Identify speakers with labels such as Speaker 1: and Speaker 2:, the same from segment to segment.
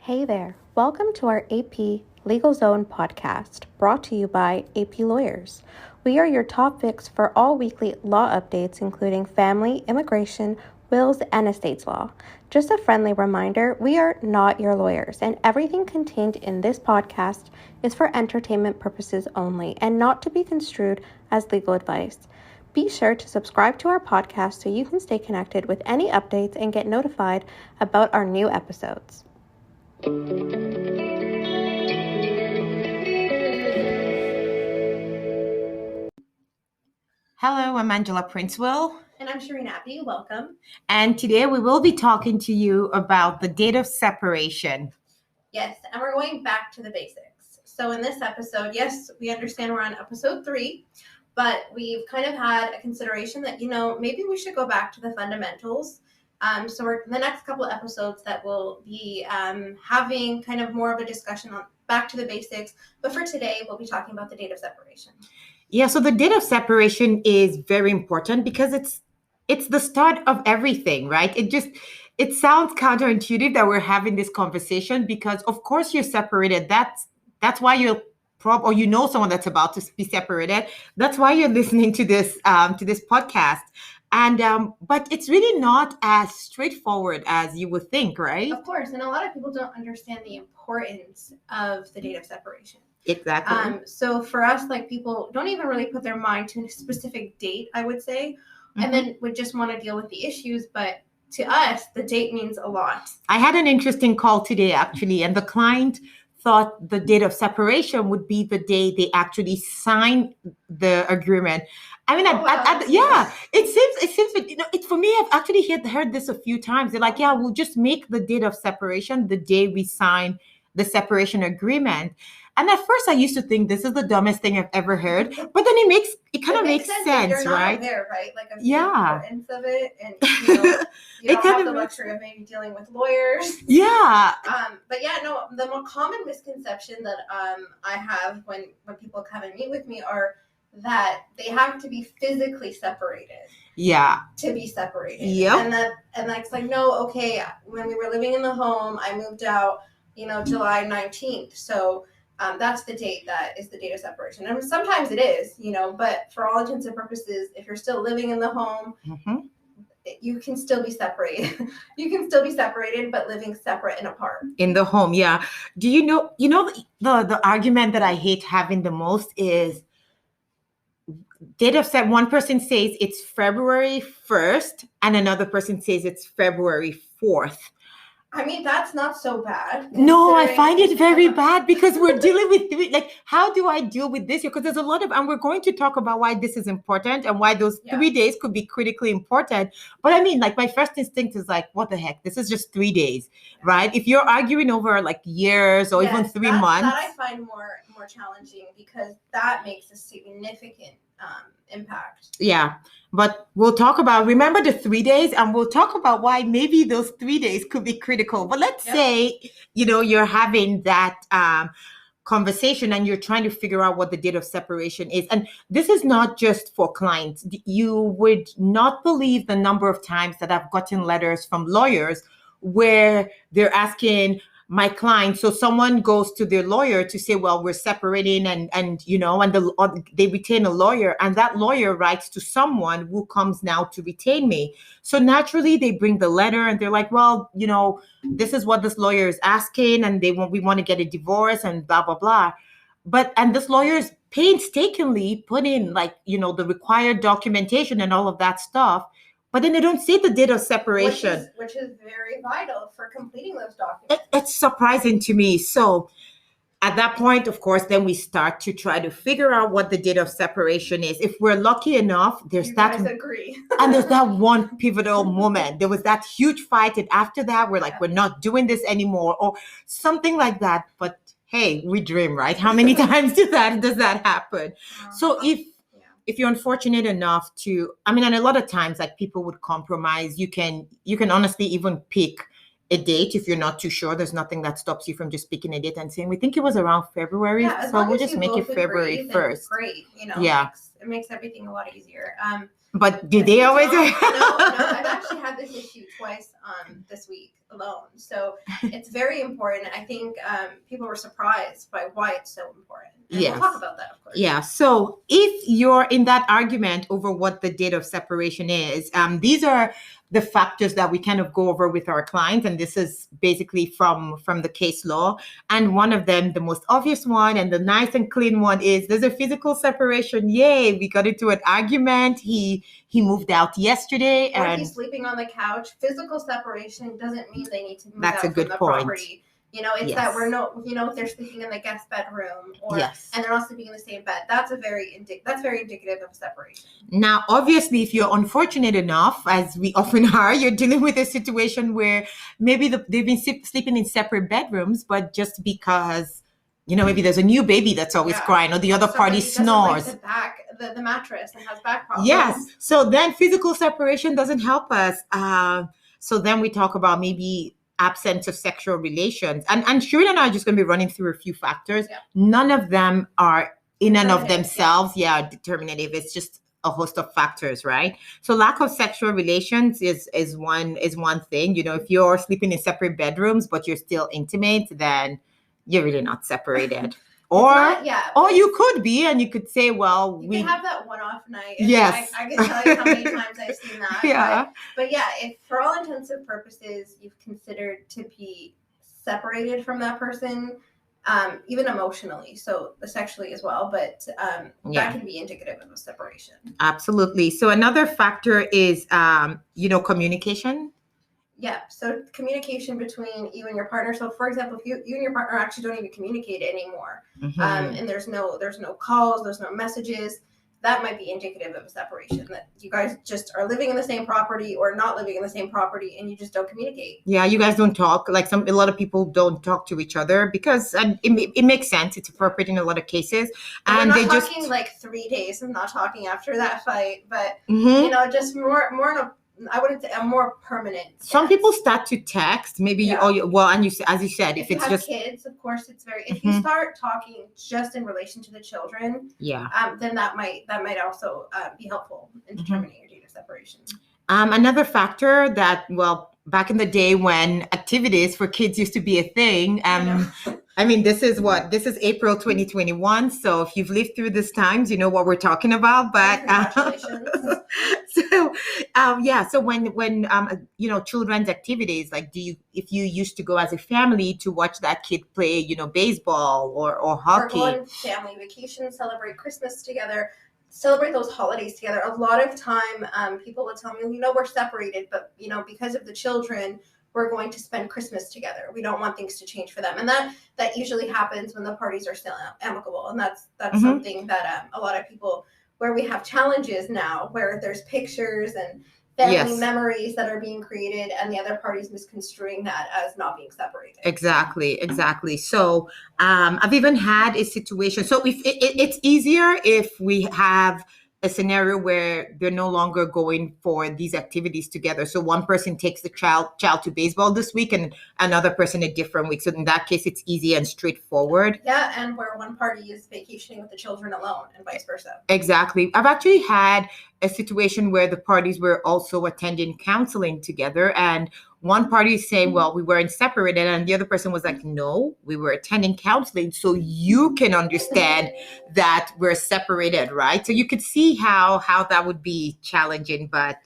Speaker 1: Hey there, welcome to our AP Legal Zone podcast, brought to you by AP Lawyers. We are your top fix for all weekly law updates, including family, immigration, wills, and estates law. Just a friendly reminder, we are not your lawyers, and everything contained in this podcast is for entertainment purposes only and not to be construed as legal advice. Be sure to subscribe to our podcast so you can stay connected with any updates and get notified about our new episodes.
Speaker 2: Hello, I'm Angela Princewell.
Speaker 1: And I'm Shireen Abdi. Welcome.
Speaker 2: And today we will be talking to you about the date of separation.
Speaker 1: Yes, and we're going back to the basics. So in this episode, yes, we understand we're on episode 3, but we've kind of had a consideration that, maybe we should go back to the fundamentals. So we're the next couple of episodes that we'll be having kind of more of a discussion on back to the basics. But for today, we'll be talking about the date of separation.
Speaker 2: Yeah, so the date of separation is very important because it's the start of everything, right? It sounds counterintuitive that we're having this conversation because of course you're separated. That's why you're or someone that's about to be separated. That's why you're listening to this podcast. And but it's really not as straightforward as you would think, right?
Speaker 1: Of course, and a lot of people don't understand the importance of the date of separation.
Speaker 2: Exactly.
Speaker 1: So for us, people don't even really put their mind to a specific date, I would say, and then would just want to deal with the issues. But to us, the date means a lot.
Speaker 2: I had an interesting call today, actually, and the client thought the date of separation would be the day they actually sign the agreement. I mean, it seems, for me, I've actually heard this a few times. They're like, yeah, we'll just make the date of separation the day we sign the separation agreement. And at first I used to think this is the dumbest thing I've ever heard, but then it kind of makes sense,
Speaker 1: you're not
Speaker 2: right?
Speaker 1: There, right? Of
Speaker 2: the
Speaker 1: importance of it, and you don't have the luxury of maybe dealing with lawyers.
Speaker 2: Yeah.
Speaker 1: But yeah, no, the more common misconception that I have when people come and meet with me are that they have to be physically separated.
Speaker 2: Yeah.
Speaker 1: To be separated.
Speaker 2: Yep.
Speaker 1: And that's like, no, okay, when we were living in the home, I moved out, July 19th. So that's the date that is the date of separation. And sometimes it is, but for all intents and purposes, if you're still living in the home, you can still be separated. You can still be separated, but living separate and apart.
Speaker 2: In the home, yeah. Do you know the argument that I hate having the most is date of set. One person says it's February 1st and another person says it's February 4th.
Speaker 1: I mean, that's not so bad.
Speaker 2: No, I find it very bad because we're dealing with how do I deal with this? Because there's a lot of, and we're going to talk about why this is important and why those 3 days could be critically important. But I mean, my first instinct is what the heck? This is just 3 days, right? If you're arguing over years or even 3 months.
Speaker 1: That I find more challenging because that makes a significant impact.
Speaker 2: Yeah. But we'll talk about, remember the 3 days, and we'll talk about why maybe those 3 days could be critical. But let's say, you're having that conversation and you're trying to figure out what the date of separation is. And this is not just for clients. You would not believe the number of times that I've gotten letters from lawyers where they're asking my client, so someone goes to their lawyer to say, well, we're separating and they retain a lawyer, and that lawyer writes to someone who comes now to retain me. So naturally they bring the letter and they're like, well, this is what this lawyer is asking and we want to get a divorce and blah, blah, blah. And this lawyer is painstakingly put in the required documentation and all of that stuff. But then they don't say the date of separation.
Speaker 1: Which is very vital for completing those documents.
Speaker 2: It's surprising to me. So at that point, of course, then we start to try to figure out what the date of separation is. If we're lucky enough, there's
Speaker 1: guys agree.
Speaker 2: And there's that one pivotal moment. There was that huge fight. And after that, we're we're not doing this anymore or something like that. But hey, we dream, right? How many times does that happen? So if you're unfortunate enough to, and a lot of times people would compromise, you can honestly even pick a date if you're not too sure. There's nothing that stops you from just picking a date and saying, we think it was around February.
Speaker 1: Yeah,
Speaker 2: so we'll just make it February 1st.
Speaker 1: Great.
Speaker 2: Yeah.
Speaker 1: It makes everything a lot easier.
Speaker 2: But do they always?
Speaker 1: No, I've actually had this issue twice this week alone. So it's very important. I think people were surprised by why it's so important. And
Speaker 2: Yes.
Speaker 1: We'll talk about that, of course.
Speaker 2: Yeah. So if you're in that argument over what the date of separation is, these are the factors that we kind of go over with our clients, and this is basically from the case law. And one of them, the most obvious one and the nice and clean one, is there's a physical separation. Yay, we got into an argument. He moved out yesterday,
Speaker 1: Or
Speaker 2: and
Speaker 1: he's sleeping on the couch. Physical separation doesn't mean they need to move
Speaker 2: that's
Speaker 1: out
Speaker 2: a good
Speaker 1: from the
Speaker 2: point.
Speaker 1: Property. It's that we're if they're sleeping in the guest bedroom and they're not sleeping in the same bed. That's very indicative of separation.
Speaker 2: Now, obviously, if you're unfortunate enough, as we often are, you're dealing with a situation where maybe they've been sleeping in separate bedrooms, but just because, maybe there's a new baby that's always crying, or the other party snores.
Speaker 1: The mattress and has back problems.
Speaker 2: Yes. So then physical separation doesn't help us. So then we talk about maybe absence of sexual relations. And Shireen and I are just going to be running through a few factors. Yeah. None of them are in and of themselves, determinative. It's just a host of factors, right? So lack of sexual relations is one thing. If you're sleeping in separate bedrooms, but you're still intimate, then you're really not separated. Or you could be, and you could say, well,
Speaker 1: we have that one-off night.
Speaker 2: Yes.
Speaker 1: I can tell you how many times I've seen that.
Speaker 2: Yeah.
Speaker 1: But if for all intents and purposes, you've considered to be separated from that person, even emotionally, so sexually as well, but that can be indicative of a separation.
Speaker 2: Absolutely. So another factor is, communication.
Speaker 1: Yeah. So communication between you and your partner. So for example, if you and your partner actually don't even communicate anymore, and there's no calls, there's no messages, that might be indicative of a separation, that you guys just are living in the same property or not living in the same property and you just don't communicate.
Speaker 2: Yeah, you guys don't talk. Like a lot of people don't talk to each other because it makes sense. It's appropriate in a lot of cases.
Speaker 1: And we're not talking like 3 days of not talking after that fight, but just more I wouldn't say a more permanent.
Speaker 2: Some people start to text, maybe. And as you said, if it's
Speaker 1: you have
Speaker 2: just
Speaker 1: kids, of course, it's very. If you start talking just in relation to the children, then that might also be helpful in determining your date of separation.
Speaker 2: Another factor that, back in the day when activities for kids used to be a thing. This is April 2021. So if you've lived through these times, you know what we're talking about. But
Speaker 1: congratulations.
Speaker 2: So when children's activities, like if you used to go as a family to watch that kid play, baseball or hockey,
Speaker 1: or go on family vacation, celebrate Christmas together, celebrate those holidays together. A lot of time, people will tell me, we're separated, but because of the children, we're going to spend Christmas together. We don't want things to change for them. And that usually happens when the parties are still amicable. And that's something that a lot of people, where we have challenges now, where there's pictures and family memories that are being created and the other party's misconstruing that as not being separated.
Speaker 2: Exactly. So I've even had a situation. So if it's easier if we have a scenario where they're no longer going for these activities together. So one person takes the child to baseball this week and another person a different week. So in that case, it's easy and straightforward.
Speaker 1: Yeah, and where one party is vacationing with the children alone and vice versa.
Speaker 2: Exactly. I've actually had a situation where the parties were also attending counseling together, and one party is saying, well, we weren't separated, and the other person was like, no, we were attending counseling, so you can understand that we're separated, right? So you could see how that would be challenging, but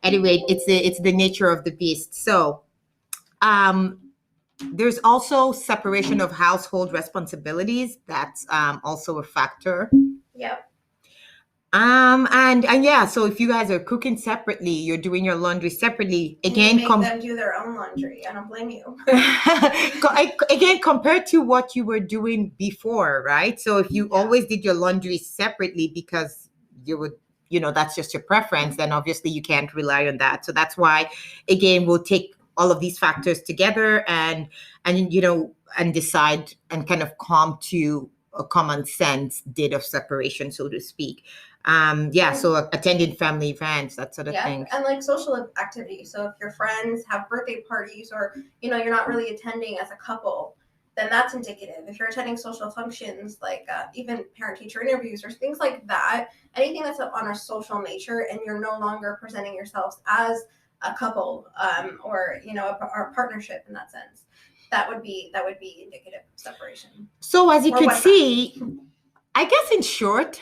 Speaker 2: anyway, it's the nature of the beast. So there's also separation of household responsibilities. That's also a factor.
Speaker 1: Yep.
Speaker 2: So if you guys are cooking separately, you're doing your laundry separately, again,
Speaker 1: make them do their own laundry. I don't blame you.
Speaker 2: Again, compared to what you were doing before, right? So if you always did your laundry separately because you would, that's just your preference, then obviously you can't rely on that. So that's why, again, we'll take all of these factors together and decide and kind of come to a common sense date of separation, so to speak. So attending family events, that sort of thing.
Speaker 1: And like social activities. So if your friends have birthday parties or, you're not really attending as a couple, then that's indicative. If you're attending social functions, like even parent-teacher interviews or things like that, anything that's on a social nature, and you're no longer presenting yourselves as a couple or a partnership in that sense, that would be indicative of separation.
Speaker 2: So as you could see, I guess in short,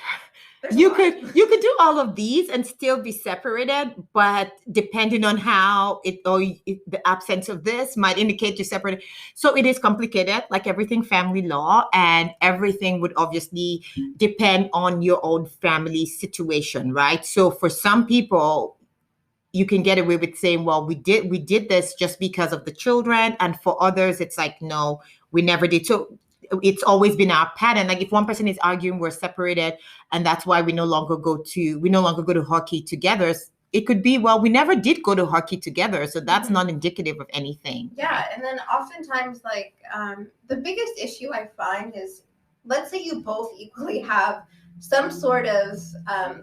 Speaker 2: you could do all of these and still be separated, but depending on how the absence of this might indicate you're separated. So it is complicated, like everything family law, and everything would obviously depend on your own family situation, right? So for some people, you can get away with saying, well, we did this just because of the children, and for others, it's like, no, we never did. So it's always been our pattern. Like if one person is arguing we're separated and that's why we no longer go to hockey together, it could be, well, we never did go to hockey together, so that's not indicative of anything.
Speaker 1: Yeah, and then oftentimes, like the biggest issue I find is, let's say you both equally have some sort of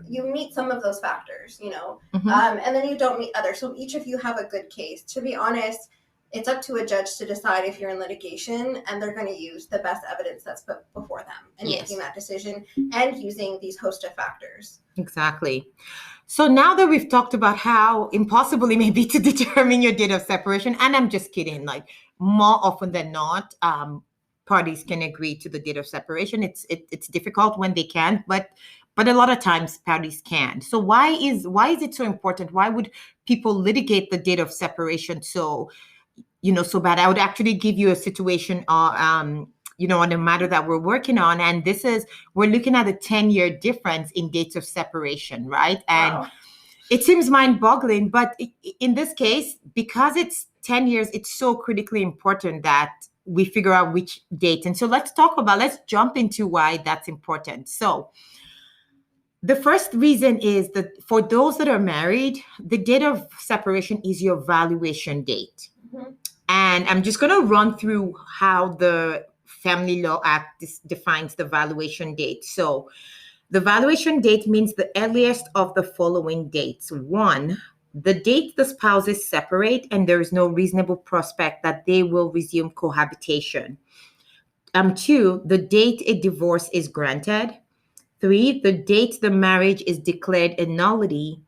Speaker 1: you meet some of those factors, and then you don't meet others. So each of you have a good case. To be honest, it's up to a judge to decide if you're in litigation, and they're going to use the best evidence that's put before them in making that decision and using these host of factors.
Speaker 2: Exactly. So now that we've talked about how impossible it may be to determine your date of separation, and I'm just kidding, like more often than not, parties can agree to the date of separation. It's difficult when they can, but a lot of times parties can. So why is it so important? Why would people litigate the date of separation so bad? I would actually give you a situation on a matter that we're working on. And we're looking at a 10-year difference in dates of separation, right? And it seems mind-boggling, but in this case, because it's 10 years, it's so critically important that we figure out which date. And so let's jump into why that's important. So the first reason is that for those that are married, the date of separation is your valuation date. Mm-hmm. And I'm just going to run through how the Family Law Act defines the valuation date. So the valuation date means the earliest of the following dates. 1, the date the spouses separate and there is no reasonable prospect that they will resume cohabitation. 2, the date a divorce is granted. 3, the date the marriage is declared a nullity.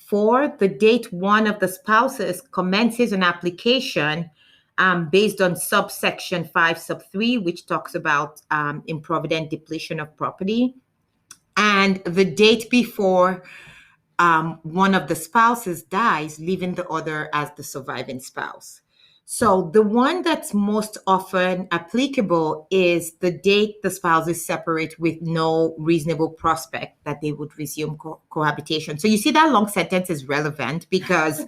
Speaker 2: 4, the date one of the spouses commences an application based on subsection 5 sub 3, which talks about improvident depletion of property. And the date before one of the spouses dies, leaving the other as the surviving spouse. So the one that's most often applicable is the date the spouses separate with no reasonable prospect that they would resume cohabitation. So you see that long sentence is relevant because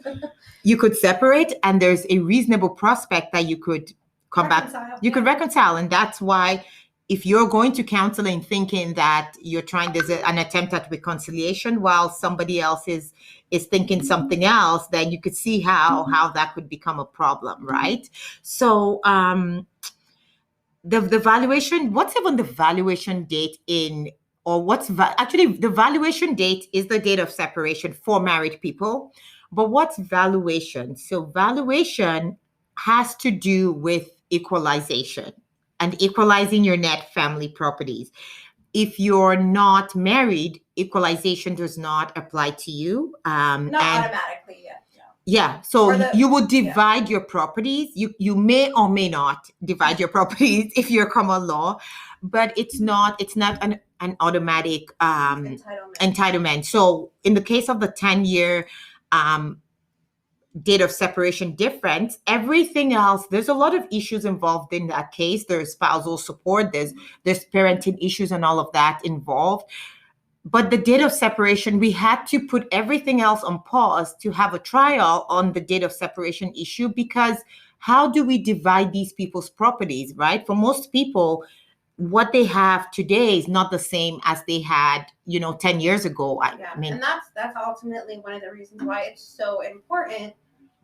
Speaker 2: you could separate and there's a reasonable prospect that you could come back. You could reconcile. And that's why if you're going to counseling thinking that there's an attempt at reconciliation while somebody else is thinking something else, then you could see how that could become a problem, right? So the valuation, what's even the valuation date the valuation date is the date of separation for married people. But what's valuation? So valuation has to do with equalization and equalizing your net family properties. If you're not married, equalization does not apply to you.
Speaker 1: Not automatically, yeah.
Speaker 2: Yeah, so you will divide your properties. You may or may not divide your properties if you're common law, but it's not an automatic entitlement. So in the case of the 10-year date of separation difference, everything else, there's a lot of issues involved in that case. There's spousal support, there's parenting issues and all of that involved. But the date of separation, we had to put everything else on pause to have a trial on the date of separation issue, because how do we divide these people's properties, right? For most people, what they have today is not the same as they had, 10 years ago. I mean,
Speaker 1: and that's ultimately one of the reasons why it's so important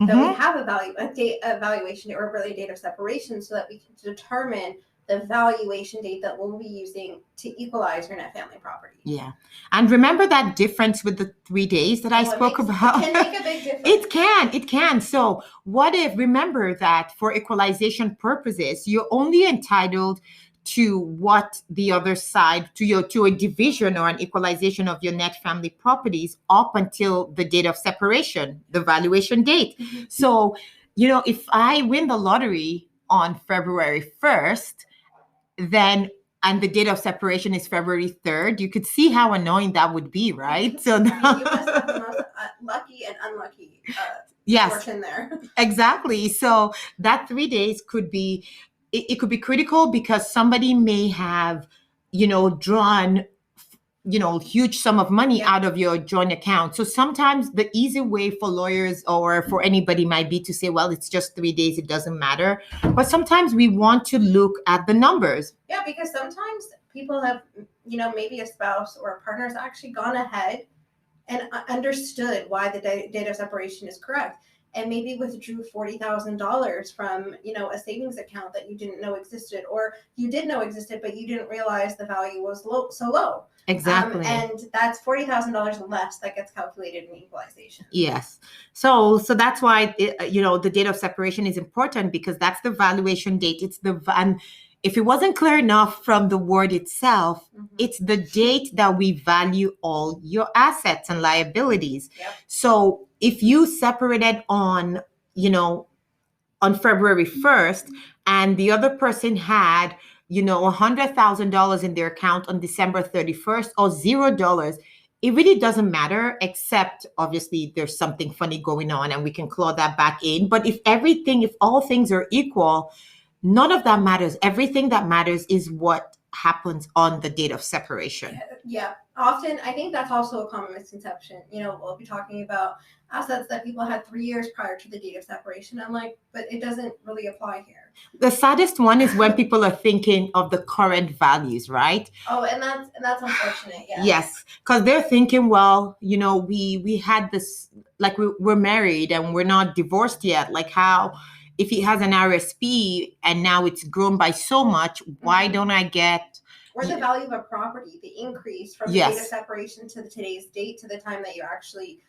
Speaker 1: that we have a date evaluation or really date of separation, so that we can determine the valuation date that we'll be using to equalize your net family property.
Speaker 2: Yeah. And remember that difference with the 3 days that I spoke about?
Speaker 1: It can make a big difference.
Speaker 2: It can. So what if, remember that for equalization purposes, you're only entitled to what the other side, to a division or an equalization of your net family properties up until the date of separation, the valuation date. Mm-hmm. So, if I win the lottery on February 1st, then and the date of separation is February 3rd, you could see how annoying that would be, right? So
Speaker 1: you must have the most lucky and unlucky fortune there.
Speaker 2: Exactly. So that 3 days could be, it could be critical because somebody may have, drawn huge sum of money out of your joint account. So sometimes the easy way for lawyers or for anybody might be to say, well, it's just 3 days, it doesn't matter. But sometimes we want to look at the numbers.
Speaker 1: Yeah, because sometimes people have, maybe a spouse or a partner's actually gone ahead and understood why the date of separation is correct, and maybe withdrew $40,000 from, a savings account that you didn't know existed, or you did know existed, but you didn't realize the value was so low.
Speaker 2: Exactly.
Speaker 1: And that's $40,000 less that gets calculated in equalization.
Speaker 2: Yes. So that's why, the date of separation is important, because that's the valuation date. And if it wasn't clear enough from the word itself, it's the date that we value all your assets and liabilities.
Speaker 1: Yep.
Speaker 2: So if you separated on February 1st and the other person had, $100,000 in their account on December 31st or $0, it really doesn't matter, except obviously there's something funny going on and we can claw that back in. But if all things are equal, none of that matters. Everything that matters is what happens on the date of separation.
Speaker 1: Yeah. Often, I think that's also a common misconception. We'll be talking about assets that people had 3 years prior to the date of separation. I'm like, but it doesn't really apply here.
Speaker 2: The saddest one is when people are thinking of the current values, right?
Speaker 1: Oh, and that's unfortunate. Yeah.
Speaker 2: Yes, because they're thinking, well, we had this, like we're married and we're not divorced yet. Like how, if he has an RSP and now it's grown by so much, why don't I get?
Speaker 1: Or the value of a property, the increase from the date of separation to today's date to the time that you're actually,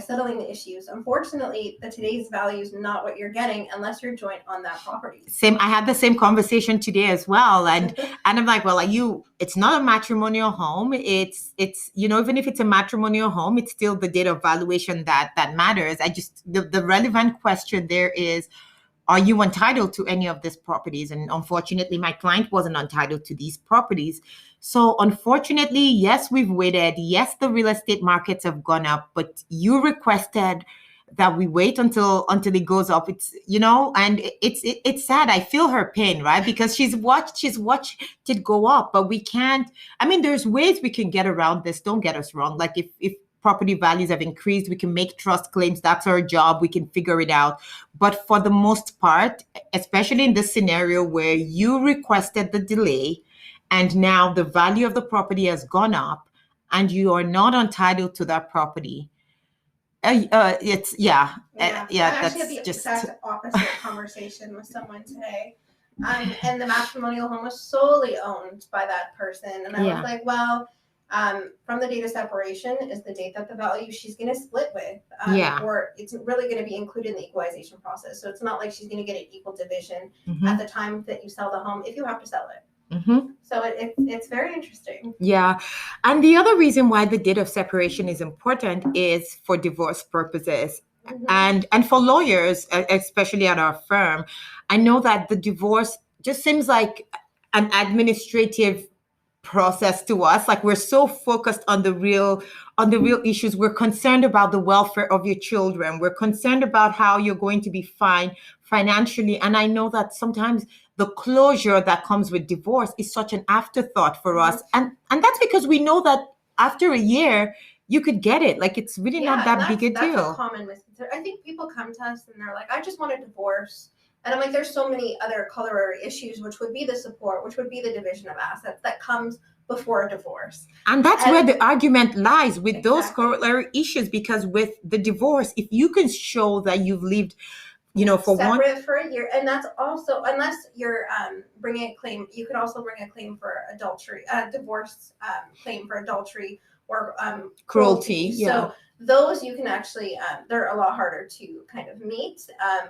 Speaker 1: settling the issues. Unfortunately, the today's value is not what you're getting unless you're joint on that property.
Speaker 2: I had the same conversation today as well. And I'm like, well, it's not a matrimonial home. It's even if it's a matrimonial home, it's still the date of valuation that matters. The relevant question there is, are you entitled to any of these properties? And unfortunately, my client wasn't entitled to these properties. So unfortunately, yes, we've waited. Yes, the real estate markets have gone up, but you requested that we wait until it goes up. It's, and it's sad. I feel her pain, right? Because she's watched it go up, but we can't, there's ways we can get around this. Don't get us wrong. Like if property values have increased, we can make trust claims. That's our job. We can figure it out. But for the most part, especially in this scenario where you requested the delay and now the value of the property has gone up and you are not entitled to that property,
Speaker 1: I actually had the exact opposite conversation with someone today. And the matrimonial home was solely owned by that person. And I was like, well, from the date of separation is the date that the value she's going to split with, or it's really going to be included in the equalization process. So it's not like she's going to get an equal division at the time that you sell the home, if you have to sell it. So it's very interesting.
Speaker 2: Yeah. And the other reason why the date of separation is important is for divorce purposes. And for lawyers, especially at our firm, I know that the divorce just seems like an administrative process to us. Like we're so focused on the real issues. We're concerned about the welfare of your children. We're concerned about how you're going to be fine financially. And I know that sometimes the closure that comes with divorce is such an afterthought for us. And that's because we know that after a year, you could get it. Like it's really not that big a deal.
Speaker 1: That's a common misconception. I think people come to us and they're like, I just want a divorce. And I'm like, there's so many other corollary issues, which would be the support, which would be the division of assets that comes before a divorce.
Speaker 2: And that's where the argument lies with those corollary issues, because with the divorce, if you can show that you've lived for
Speaker 1: separate for a year, and that's also unless you're bringing a claim. You could also bring a claim for adultery, divorce claim for adultery or cruelty.
Speaker 2: Yeah.
Speaker 1: So those you can actually they're a lot harder to kind of meet.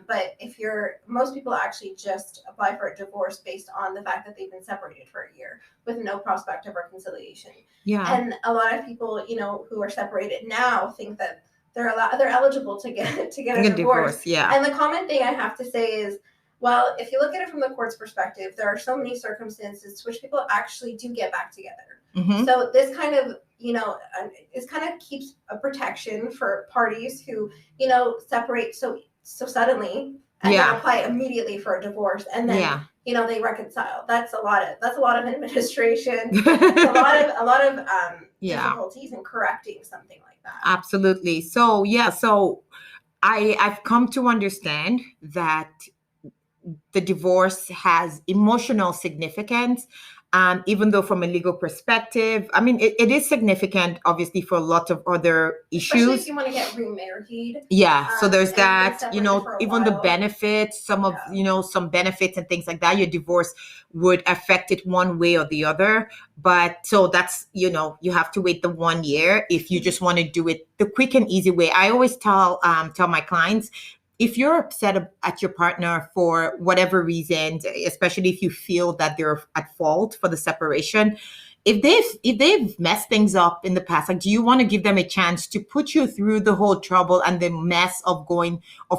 Speaker 1: But if most people actually just apply for a divorce based on the fact that they've been separated for a year with no prospect of reconciliation.
Speaker 2: Yeah.
Speaker 1: And a lot of people, who are separated now think that they're eligible to get a divorce.
Speaker 2: Yeah.
Speaker 1: And the common thing I have to say is, well, if you look at it from the court's perspective, there are so many circumstances which people actually do get back together.
Speaker 2: Mm-hmm.
Speaker 1: So this kind of, it kind of keeps a protection for parties who, separate so suddenly and then apply immediately for a divorce, and then they reconcile. That's a lot of administration. a lot of difficulties in correcting something like that.
Speaker 2: Absolutely. So I've come to understand that the divorce has emotional significance. Even though from a legal perspective, I mean, it is significant, obviously, for a lot of other issues.
Speaker 1: Especially if you want to get remarried.
Speaker 2: Yeah. So there's that, even the benefits, some benefits and things like that. Your divorce would affect it one way or the other. But so that's, you have to wait the 1 year if you just want to do it the quick and easy way. I always tell my clients, if you're upset at your partner for whatever reason, especially if you feel that they're at fault for the separation, if they've messed things up in the past, do you want to give them a chance to put you through the whole trouble and the mess of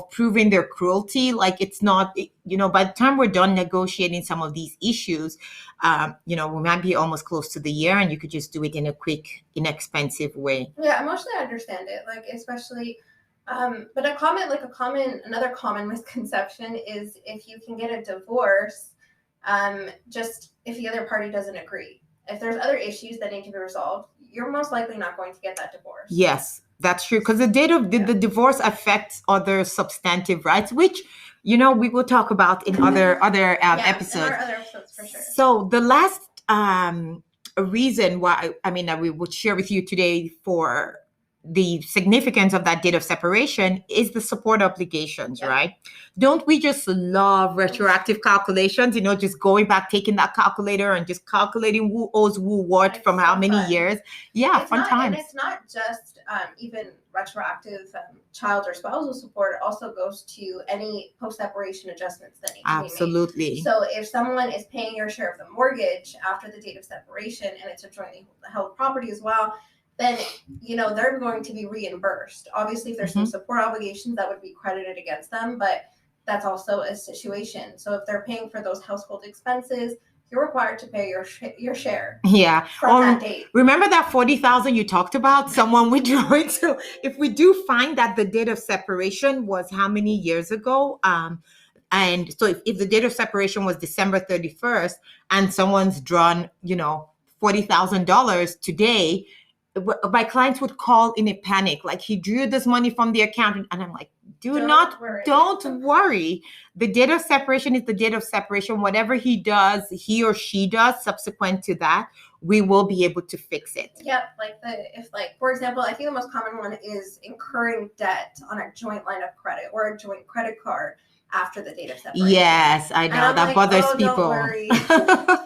Speaker 2: proving their cruelty? It's not, by the time we're done negotiating some of these issues, we might be almost close to the year, and you could just do it in a quick, inexpensive way.
Speaker 1: Yeah, emotionally I understand it. Especially. But another common misconception is if you can get a divorce, just if the other party doesn't agree. If there's other issues that need to be resolved, you're most likely not going to get that divorce.
Speaker 2: Yes, that's true. Because the date of the divorce affects other substantive rights, which, we will talk about in other episodes.
Speaker 1: In our other episodes, for sure.
Speaker 2: So the last reason why, that we would share with you today for the significance of that date of separation is the support obligations, right? Don't we just love retroactive calculations? Just going back, taking that calculator and just calculating who owes who what from how many years. Yeah, fun times.
Speaker 1: And it's not just even retroactive child or spousal support. It also goes to any post-separation adjustments that need to be made.
Speaker 2: Absolutely.
Speaker 1: So if someone is paying your share of the mortgage after the date of separation, and it's a jointly held property as well, then they're going to be reimbursed. Obviously, if there's some support obligations, that would be credited against them, but that's also a situation. So if they're paying for those household expenses, you're required to pay your share.
Speaker 2: Yeah.
Speaker 1: From that date.
Speaker 2: Remember that $40,000 you talked about? Someone withdrawing. So if we do find that the date of separation was how many years ago? And so if the date of separation was December 31st and someone's drawn, $40,000 today, my clients would call in a panic, he drew this money from the account, and I'm like, don't worry. The date of separation is the date of separation. Whatever he or she does subsequent to that, we will be able to fix it.
Speaker 1: Yep. For example, I think the most common one is incurring debt on a joint line of credit or a joint credit card after the date of separation.
Speaker 2: Yes, I know. That bothers people.
Speaker 1: Don't worry.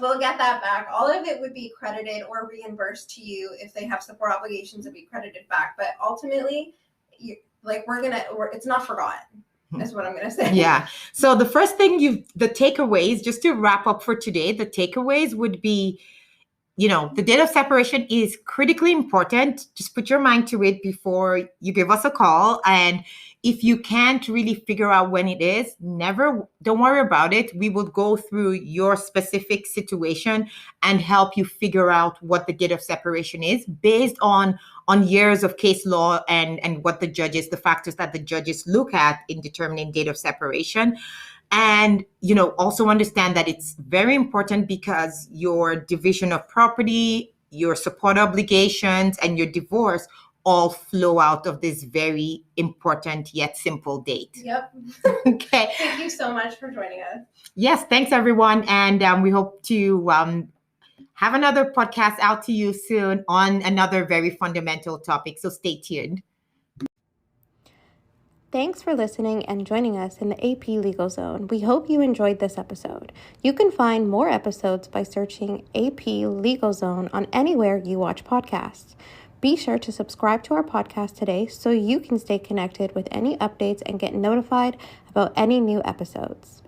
Speaker 1: We'll get that back. All of it would be credited or reimbursed to you. If they have support obligations, it'd be credited back. But ultimately, it's not forgotten. Is what I'm going to say.
Speaker 2: Yeah. So the first thing the takeaways, just to wrap up for today, the takeaways would be, the date of separation is critically important. Just put your mind to it before you give us a call. And if you can't really figure out when it is, don't worry about it. We will go through your specific situation and help you figure out what the date of separation is based on years of case law and what the factors that the judges look at in determining date of separation. And, also understand that it's very important because your division of property, your support obligations, and your divorce all flow out of this very important yet simple date.
Speaker 1: Yep.
Speaker 2: Okay.
Speaker 1: Thank you so much for joining us.
Speaker 2: Yes, thanks everyone. And we hope to have another podcast out to you soon on another very fundamental topic. So stay tuned.
Speaker 1: Thanks for listening and joining us in the AP Legal Zone. We hope you enjoyed this episode. You can find more episodes by searching AP Legal Zone on anywhere you watch podcasts. Be sure to subscribe to our podcast today so you can stay connected with any updates and get notified about any new episodes.